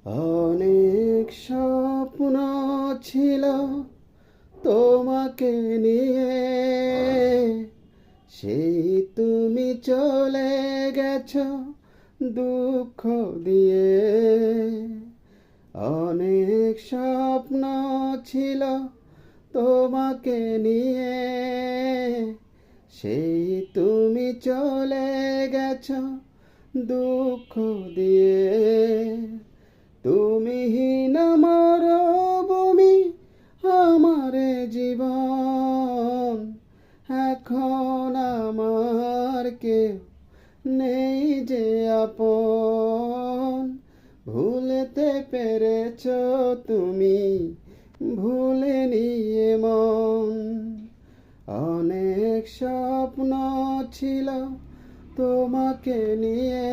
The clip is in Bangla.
অনেক স্বপ্ন ছিল তোমাকে নিয়ে, সেই তুমি চলে গেছো দুঃখ দিয়ে। অনেক স্বপ্ন ছিল তোমাকে নিয়ে, সেই তুমি চলে গেছো দুঃখ দিয়ে। তুমিহীন মরুভূমি আমার জীবন, এখন আমার কেউ নেই যে আপন। ভুলতে পেরেছো তুমি, ভুলেনি মন। অনেক স্বপ্ন ছিল তোমাকে নিয়ে,